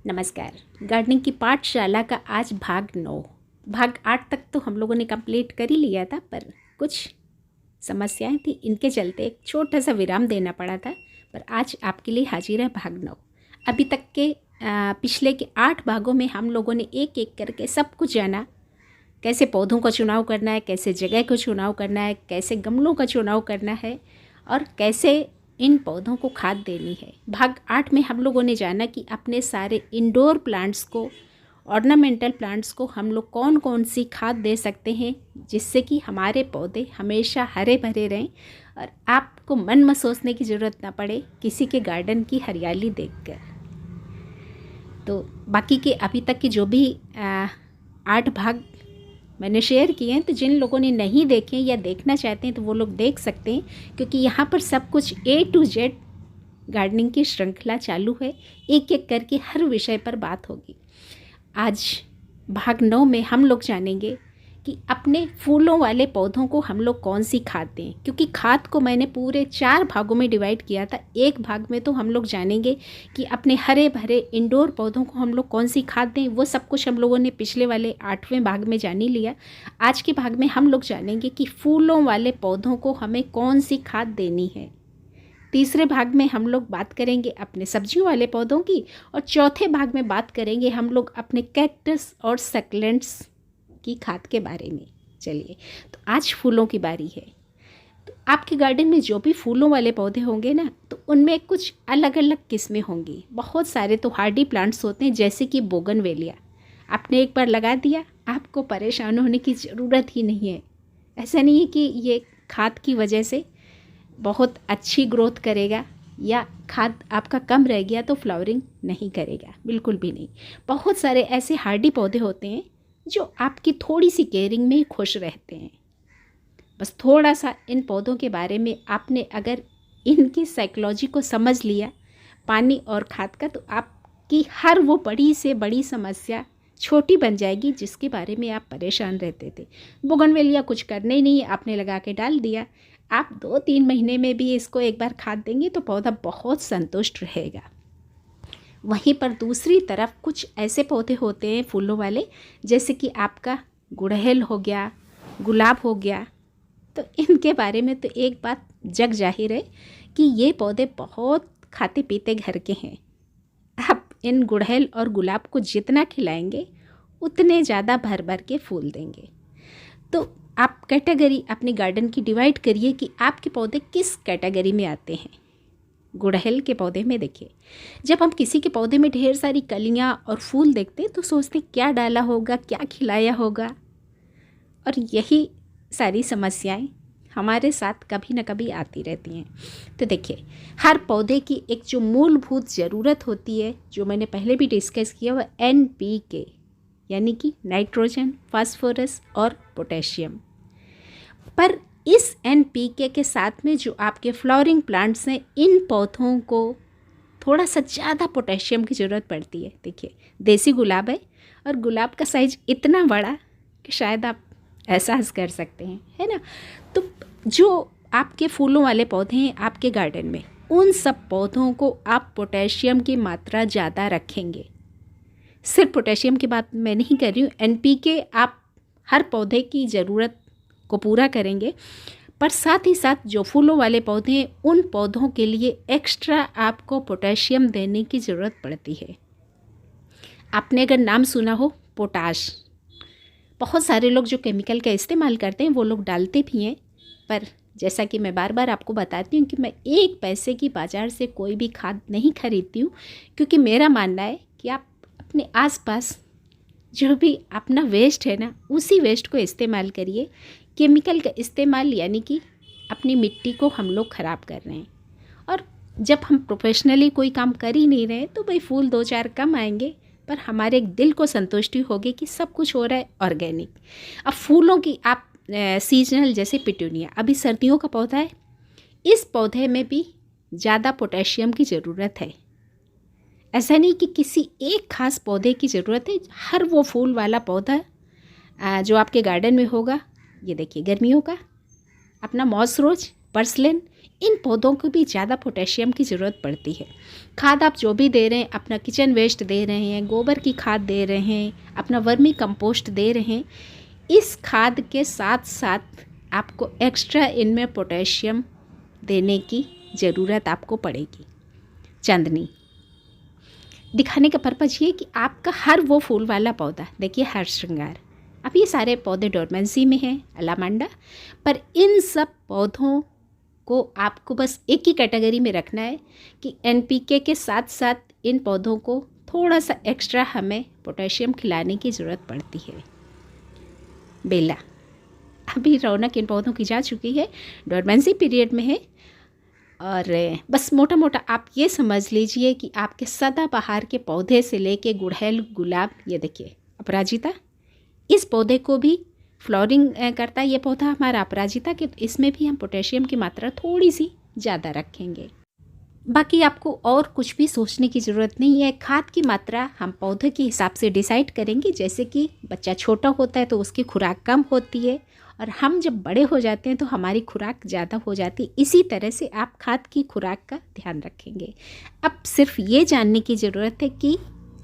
नमस्कार। गार्डनिंग की पाठशाला का आज भाग 9। भाग 8 तक तो हम लोगों ने कंप्लीट कर ही लिया था, पर कुछ समस्याएं थी, इनके चलते एक छोटा सा विराम देना पड़ा था। पर आज आपके लिए हाजिर है भाग 9। अभी तक के पिछले के 8 भागों में हम लोगों ने एक एक करके सब कुछ जाना। कैसे पौधों का चुनाव करना है, कैसे जगह का चुनाव करना है, कैसे गमलों का चुनाव करना है और कैसे इन पौधों को खाद देनी है। भाग 8 में हम लोगों ने जाना कि अपने सारे इंडोर प्लांट्स को, ऑर्नामेंटल प्लांट्स को हम लोग कौन कौन सी खाद दे सकते हैं जिससे कि हमारे पौधे हमेशा हरे भरे रहें और आपको मन में सोचने की ज़रूरत ना पड़े किसी के गार्डन की हरियाली देखकर। तो बाकी के अभी तक के जो भी 8 भाग मैंने शेयर किए हैं, तो जिन लोगों ने नहीं देखे या देखना चाहते हैं तो वो लोग देख सकते हैं, क्योंकि यहाँ पर सब कुछ A to Z गार्डनिंग की श्रृंखला चालू है। एक एक करके हर विषय पर बात होगी। आज भाग 9 में हम लोग जानेंगे कि अपने फूलों वाले पौधों को हम लोग कौन सी खाद दें, क्योंकि खाद को मैंने पूरे 4 भागों में डिवाइड किया था। एक भाग में तो हम लोग जानेंगे कि अपने हरे भरे इंडोर पौधों को हम लोग कौन सी खाद दें। वो सब कुछ हम लोगों ने पिछले वाले 8वें भाग में जान ही लिया। आज के भाग में हम लोग जानेंगे कि फूलों वाले पौधों को हमें कौन सी खाद देनी है। तीसरे भाग में हम लोग बात करेंगे अपने सब्जियों वाले पौधों की, और चौथे भाग में बात करेंगे हम लोग अपने कैक्टस और सक्लेंट्स की खाद के बारे में। चलिए, तो आज फूलों की बारी है। तो आपके गार्डन में जो भी फूलों वाले पौधे होंगे ना, तो उनमें कुछ अलग अलग किस्में होंगी। बहुत सारे तो हार्डी प्लांट्स होते हैं, जैसे कि बोगनवेलिया। आपने एक बार लगा दिया, आपको परेशान होने की ज़रूरत ही नहीं है। ऐसा नहीं है कि ये खाद की वजह से बहुत अच्छी ग्रोथ करेगा या खाद आपका कम रह गया तो फ्लावरिंग नहीं करेगा, बिल्कुल भी नहीं। बहुत सारे ऐसे हार्डी पौधे होते हैं जो आपकी थोड़ी सी केयरिंग में ही खुश रहते हैं। बस थोड़ा सा इन पौधों के बारे में आपने अगर इनकी साइकोलॉजी को समझ लिया, पानी और खाद का, तो आपकी हर वो बड़ी से बड़ी समस्या छोटी बन जाएगी जिसके बारे में आप परेशान रहते थे। बोगनवेलिया कुछ करने ही नहीं, आपने लगा के डाल दिया। आप 2-3 महीने में भी इसको एक बार खाद देंगे तो पौधा बहुत संतुष्ट रहेगा। वहीं पर दूसरी तरफ कुछ ऐसे पौधे होते हैं फूलों वाले, जैसे कि आपका गुड़हल हो गया, गुलाब हो गया। तो इनके बारे में तो एक बात जग जाहिर है कि ये पौधे बहुत खाते पीते घर के हैं। आप इन गुड़हल और गुलाब को जितना खिलाएंगे उतने ज़्यादा भर भर के फूल देंगे। तो आप कैटेगरी अपने गार्डन की डिवाइड करिए कि आपके पौधे किस कैटेगरी में आते हैं। गुड़हल के पौधे में देखिए, जब हम किसी के पौधे में ढेर सारी कलियां और फूल देखते हैं तो सोचते हैं क्या डाला होगा, क्या खिलाया होगा, और यही सारी समस्याएं हमारे साथ कभी ना कभी आती रहती हैं। तो देखिए, हर पौधे की एक जो मूलभूत ज़रूरत होती है, जो मैंने पहले भी डिस्कस किया, वह NPK यानी कि नाइट्रोजन, फास्फोरस और पोटेशियम। पर इस NPK के साथ में जो आपके फ्लावरिंग प्लांट्स हैं, इन पौधों को थोड़ा सा ज़्यादा पोटेशियम की ज़रूरत पड़ती है। देखिए, देसी गुलाब है और गुलाब का साइज इतना बड़ा कि शायद आप एहसास कर सकते हैं, है ना। तो जो आपके फूलों वाले पौधे हैं आपके गार्डन में, उन सब पौधों को आप पोटेशियम की मात्रा ज़्यादा रखेंगे। सिर्फ पोटेशियम की बात मैं नहीं कर रही हूँ, NPK आप हर पौधे की ज़रूरत को पूरा करेंगे, पर साथ ही साथ जो फूलों वाले पौधे हैं उन पौधों के लिए एक्स्ट्रा आपको पोटेशियम देने की ज़रूरत पड़ती है। आपने अगर नाम सुना हो पोटाश, बहुत सारे लोग जो केमिकल का इस्तेमाल करते हैं वो लोग डालते भी हैं, पर जैसा कि मैं बार बार आपको बताती हूँ कि मैं 1 पैसे की बाज़ार से कोई भी खाद नहीं खरीदती हूँ, क्योंकि मेरा मानना है कि आप अपने आसपास जो भी अपना वेस्ट है ना, उसी वेस्ट को इस्तेमाल करिए। केमिकल का इस्तेमाल यानी कि अपनी मिट्टी को हम लोग ख़राब कर रहे हैं, और जब हम प्रोफेशनली कोई काम कर ही नहीं रहे तो भाई फूल 2-4 कम आएंगे, पर हमारे दिल को संतुष्टि होगी कि सब कुछ हो रहा है ऑर्गेनिक। अब फूलों की आप सीजनल, जैसे पिटूनिया अभी सर्दियों का पौधा है, इस पौधे में भी ज़्यादा पोटेशियम की ज़रूरत है। ऐसा नहीं कि किसी एक खास पौधे की ज़रूरत है, हर वो फूल वाला पौधा जो आपके गार्डन में होगा। ये देखिए, गर्मियों का अपना मॉस रोज पर्सलेन, इन पौधों को भी ज़्यादा पोटेशियम की ज़रूरत पड़ती है। खाद आप जो भी दे रहे हैं, अपना किचन वेस्ट दे रहे हैं, गोबर की खाद दे रहे हैं, अपना वर्मी कंपोस्ट दे रहे हैं, इस खाद के साथ साथ आपको एक्स्ट्रा इनमें पोटेशियम देने की ज़रूरत आपको पड़ेगी। चांदनी दिखाने का पर्पज़ ये कि आपका हर वो फूल वाला पौधा, देखिए हर श्रृंगार, अब ये सारे पौधे डोरमेंसी में हैं, अलामांडा, पर इन सब पौधों को आपको बस एक ही कैटेगरी में रखना है कि एनपीके के साथ साथ इन पौधों को थोड़ा सा एक्स्ट्रा हमें पोटेशियम खिलाने की ज़रूरत पड़ती है। बेला, अभी रौनक इन पौधों की जा चुकी है, डोरमेंसी पीरियड में है, और बस मोटा मोटा आप ये समझ लीजिए कि आपके सदाबहार के पौधे से लेके गुड़हल, गुलाब, ये देखिए अपराजिता, इस पौधे को भी फ्लावरिंग करता है ये पौधा हमारा अपराजिता के, इसमें भी हम पोटेशियम की मात्रा थोड़ी सी ज़्यादा रखेंगे। बाकी आपको और कुछ भी सोचने की ज़रूरत नहीं है। खाद की मात्रा हम पौधे के हिसाब से डिसाइड करेंगे, जैसे कि बच्चा छोटा होता है तो उसकी खुराक कम होती है, और हम जब बड़े हो जाते हैं तो हमारी खुराक ज़्यादा हो जाती है। इसी तरह से आप खाद की खुराक का ध्यान रखेंगे। अब सिर्फ ये जानने की ज़रूरत है कि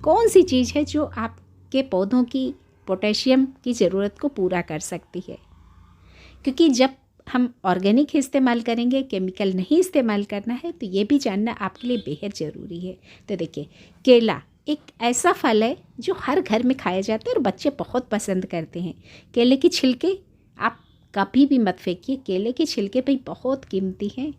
कौन सी चीज़ है जो आपके पौधों की पोटेशियम की ज़रूरत को पूरा कर सकती है, क्योंकि जब हम ऑर्गेनिक इस्तेमाल करेंगे, केमिकल नहीं इस्तेमाल करना है, तो ये भी जानना आपके लिए बेहद ज़रूरी है। तो देखिए, केला एक ऐसा फल है जो हर घर में खाया जाता है और बच्चे बहुत पसंद करते हैं। केले के छिलके आप कभी भी मत फेंकिए, केले के छिलके भी बहुत कीमती हैं।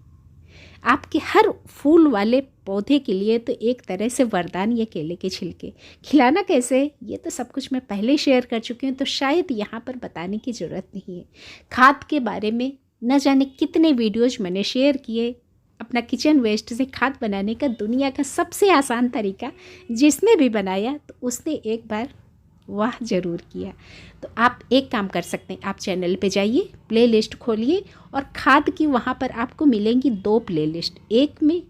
आपके हर फूल वाले पौधे के लिए तो एक तरह से वरदान ये केले के छिलके। खिलाना कैसे, ये तो सब कुछ मैं पहले शेयर कर चुकी हूँ, तो शायद यहाँ पर बताने की ज़रूरत नहीं है। खाद के बारे में न जाने कितने वीडियोज मैंने शेयर किए। अपना किचन वेस्ट से खाद बनाने का दुनिया का सबसे आसान तरीका जिसने भी बनाया तो उसने एक बार वाह ज़रूर किया। तो आप एक काम कर सकते हैं, आप चैनल पे जाइए, प्लेलिस्ट खोलिए, और खाद की वहाँ पर आपको मिलेंगी 2 प्लेलिस्ट। एक में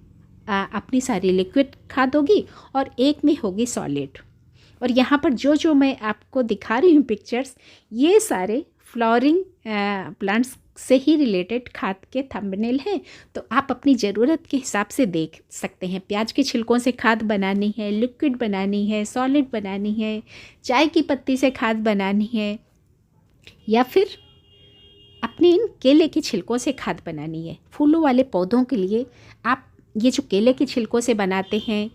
अपनी सारी लिक्विड खाद होगी और एक में होगी सॉलिड। और यहाँ पर जो जो मैं आपको दिखा रही हूँ पिक्चर्स, ये सारे फ्लावरिंग प्लांट्स से ही रिलेटेड खाद के थंबनेल हैं, तो आप अपनी ज़रूरत के हिसाब से देख सकते हैं। प्याज के छिलकों से खाद बनानी है, लिक्विड बनानी है, सॉलिड बनानी है, चाय की पत्ती से खाद बनानी है, या फिर अपने इन केले के छिलकों से खाद बनानी है। फूलों वाले पौधों के लिए आप ये जो केले के छिलकों से बनाते हैं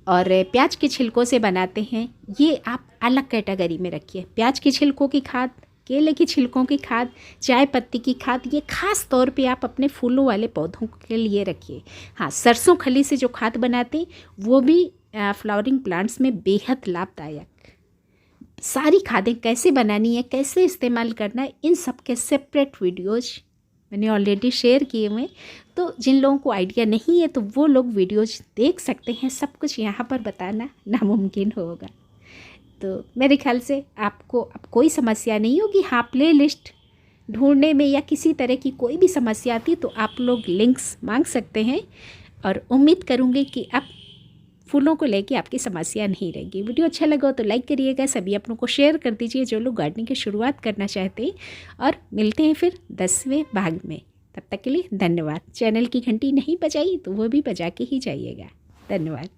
और प्याज के छिलकों से बनाते हैं, ये आप अलग कैटेगरी में रखिए। प्याज के छिलकों की खाद, केले के छिलकों की खाद, चाय पत्ती की खाद, ये खास तौर पे आप अपने फूलों वाले पौधों के लिए रखिए। हाँ, सरसों खली से जो खाद बनाते हैं वो भी फ्लावरिंग प्लांट्स में बेहद लाभदायक। सारी खादें कैसे बनानी है, कैसे इस्तेमाल करना है, इन सब के सेपरेट वीडियोज मैंने ऑलरेडी शेयर किए हुए, तो जिन लोगों को आइडिया नहीं है तो वो लोग वीडियोज देख सकते हैं। सब कुछ यहाँ पर बताना नामुमकिन होगा। तो मेरे ख्याल से आपको अब कोई समस्या नहीं होगी। हाँ, प्ले लिस्ट ढूंढने में या किसी तरह की कोई भी समस्या आती तो आप लोग लिंक्स मांग सकते हैं, और उम्मीद करूँगी कि अब फूलों को लेके आपकी समस्या नहीं रहेगी। वीडियो अच्छा लगा तो लाइक करिएगा, सभी अपनों को शेयर कर दीजिए जो लोग गार्डनिंग की शुरुआत करना चाहते हैं, और मिलते हैं फिर 10वें भाग में। तब तक के लिए धन्यवाद। चैनल की घंटी नहीं बजाई तो वो भी बजा के ही जाइएगा। धन्यवाद।